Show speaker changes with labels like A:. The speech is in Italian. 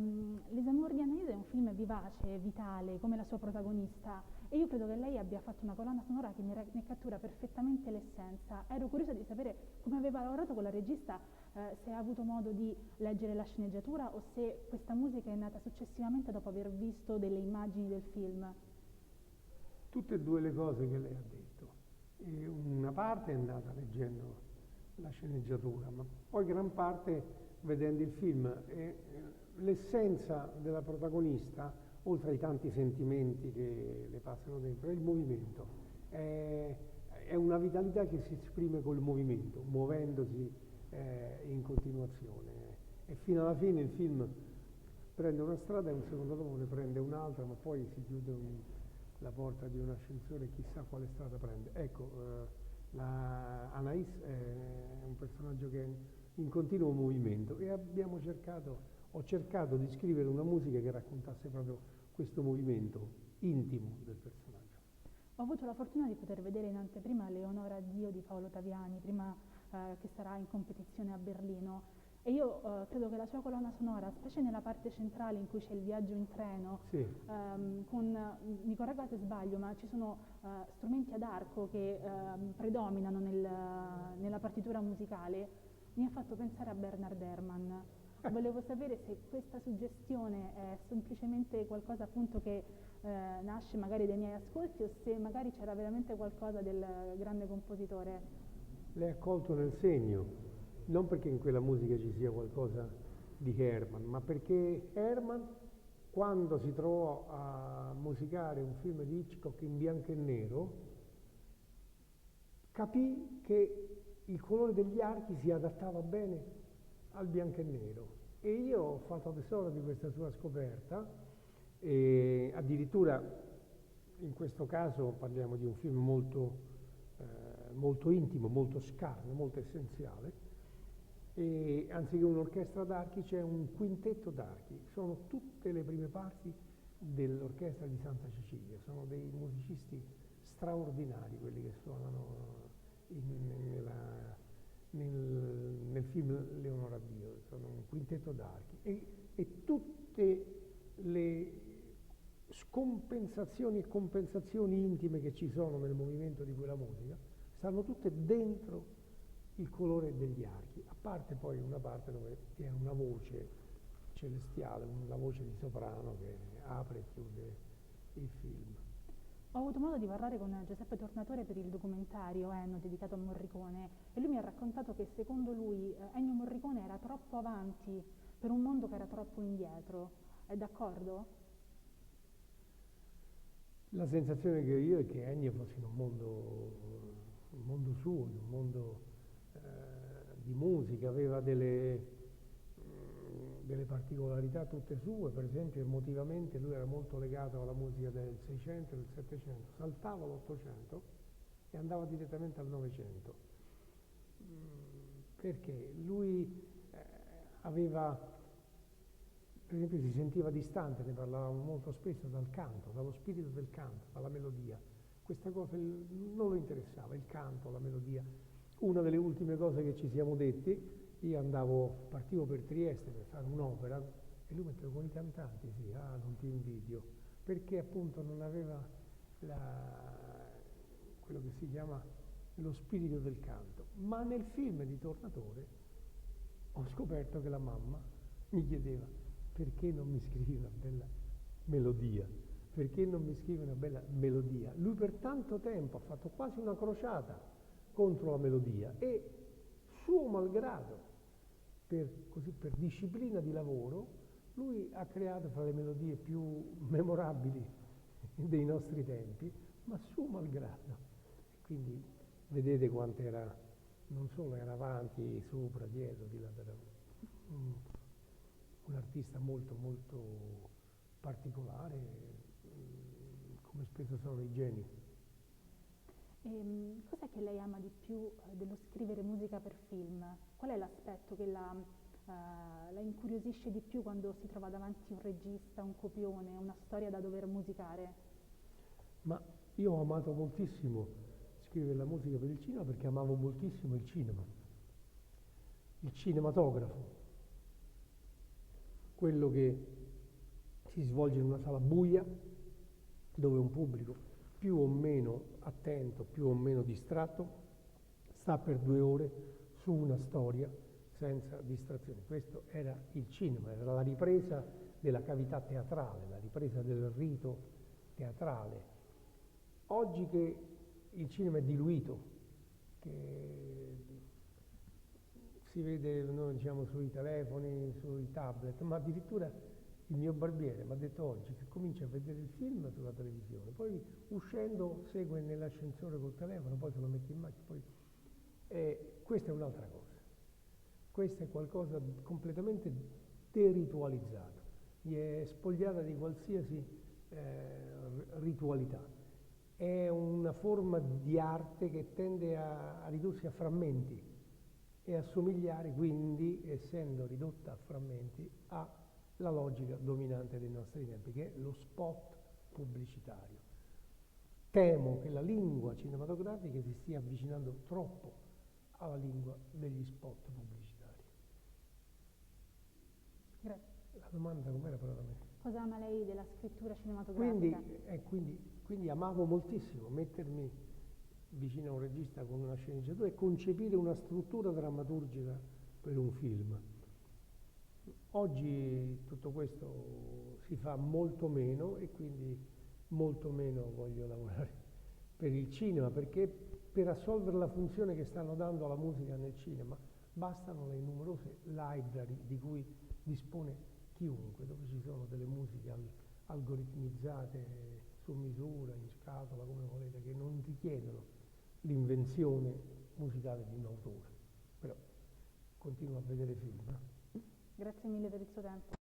A: Les Amours di Anaïs è un film vivace, vitale, come la sua protagonista, e io credo che lei abbia fatto una colonna sonora che ne cattura perfettamente l'essenza. Ero curiosa di sapere come aveva lavorato con la regista, se ha avuto modo di leggere la sceneggiatura o se questa musica è nata successivamente dopo aver visto delle immagini del film.
B: Tutte e due le cose che lei ha detto. E una parte è nata leggendo la sceneggiatura, ma poi gran parte vedendo il film. E l'essenza della protagonista, oltre ai tanti sentimenti che le passano dentro, è il movimento. È una vitalità che si esprime col movimento, muovendosi in continuazione. E fino alla fine il film prende una strada e un secondo dopo ne prende un'altra, ma poi si chiude la porta di un ascensore e chissà quale strada prende. Ecco, Anais è un personaggio che è in continuo movimento e ho cercato di scrivere una musica che raccontasse proprio questo movimento intimo del personaggio.
A: Ho avuto la fortuna di poter vedere in anteprima Leonora Dio di Paolo Taviani, prima che sarà in competizione a Berlino. E io credo che la sua colonna sonora, specie nella parte centrale in cui c'è il viaggio in treno,
B: Sì,
A: mi corregga se sbaglio, ma ci sono strumenti ad arco che predominano nella partitura musicale, mi ha fatto pensare a Bernard Herrmann. Volevo sapere se questa suggestione è semplicemente qualcosa appunto che nasce magari dai miei ascolti o se magari c'era veramente qualcosa del grande compositore.
B: lei ha colto nel segno, non perché in quella musica ci sia qualcosa di Herman, ma perché Herman, quando si trovò a musicare un film di Hitchcock in bianco e nero, capì che il colore degli archi si adattava bene al bianco e nero. E io ho fatto tesoro di questa sua scoperta e addirittura in questo caso parliamo di un film molto intimo, molto scarno, molto essenziale. E anziché un'orchestra d'archi c'è un quintetto d'archi, sono tutte le prime parti dell'orchestra di Santa Cecilia, sono dei musicisti straordinari quelli che suonano nel film Leonora Dio, sono un quintetto d'archi e tutte le scompensazioni e compensazioni intime che ci sono nel movimento di quella musica stanno tutte dentro il colore degli archi, a parte poi una parte dove vi è una voce celestiale, una voce di soprano che apre e chiude il film.
A: Ho avuto modo di parlare con Giuseppe Tornatore per il documentario Ennio dedicato a Morricone e lui mi ha raccontato che secondo lui Ennio Morricone era troppo avanti per un mondo che era troppo indietro. È d'accordo?
B: La sensazione che ho io è che Ennio fosse in un mondo suo, in un mondo di musica, aveva delle particolarità tutte sue, per esempio emotivamente lui era molto legato alla musica del 600 e del 700, saltava l'800 e andava direttamente al 900, perché lui aveva, per esempio si sentiva distante, ne parlavamo molto spesso, dal canto, dallo spirito del canto, dalla melodia. Questa cosa non lo interessava, il canto, la melodia. Una delle ultime cose che ci siamo detti, partivo per Trieste per fare un'opera e lui metteva con i cantanti, sì, non ti invidio, perché appunto non aveva quello che si chiama lo spirito del canto. Ma nel film di Tornatore ho scoperto che la mamma mi chiedeva perché non mi scrivi una bella melodia, perché non mi scrivi una bella melodia. Lui per tanto tempo ha fatto quasi una crociata contro la melodia e suo malgrado, per disciplina di lavoro, lui ha creato fra le melodie più memorabili dei nostri tempi, ma suo malgrado. Quindi vedete quanto era, non solo era avanti, sopra, dietro, di là, era un artista molto molto particolare, come spesso sono i geni.
A: Cos'è che lei ama di più dello scrivere musica per film? Qual è l'aspetto che la incuriosisce di più quando si trova davanti un regista, un copione, una storia da dover musicare?
B: Ma io ho amato moltissimo scrivere la musica per il cinema perché amavo moltissimo il cinema, il cinematografo. quello che si svolge in una sala buia, dove un pubblico più o meno attento, più o meno distratto, sta per 2 ore su una storia senza distrazioni. Questo era il cinema, era la ripresa della cavità teatrale, la ripresa del rito teatrale. Oggi che il cinema è diluito, che si vede, noi diciamo, sui telefoni, sui tablet, ma addirittura il mio barbiere mi ha detto oggi che comincia a vedere il film sulla televisione, poi uscendo segue nell'ascensore col telefono, poi se lo mette in macchina, poi questa è un'altra cosa. Questo è qualcosa di completamente deritualizzato, è spogliata di qualsiasi ritualità. È una forma di arte che tende a ridursi a frammenti e a somigliare quindi, essendo ridotta a frammenti, alla logica dominante dei nostri tempi, che è lo spot pubblicitario. Temo che la lingua cinematografica si stia avvicinando troppo alla lingua degli spot pubblicitari.
A: Grazie.
B: La domanda com'era però da me?
A: Cosa ama lei della scrittura cinematografica?
B: Quindi amavo moltissimo mettermi vicino a un regista con una sceneggiatura e concepire una struttura drammaturgica per un film. Oggi tutto questo si fa molto meno e quindi molto meno voglio lavorare per il cinema, perché per assolvere la funzione che stanno dando alla musica nel cinema bastano le numerose library di cui dispone chiunque, dove ci sono delle musiche algoritmizzate su misura, in scatola, come volete, che non richiedono l'invenzione musicale di un autore. Però continuo a vedere film.
A: Grazie mille per il suo tempo.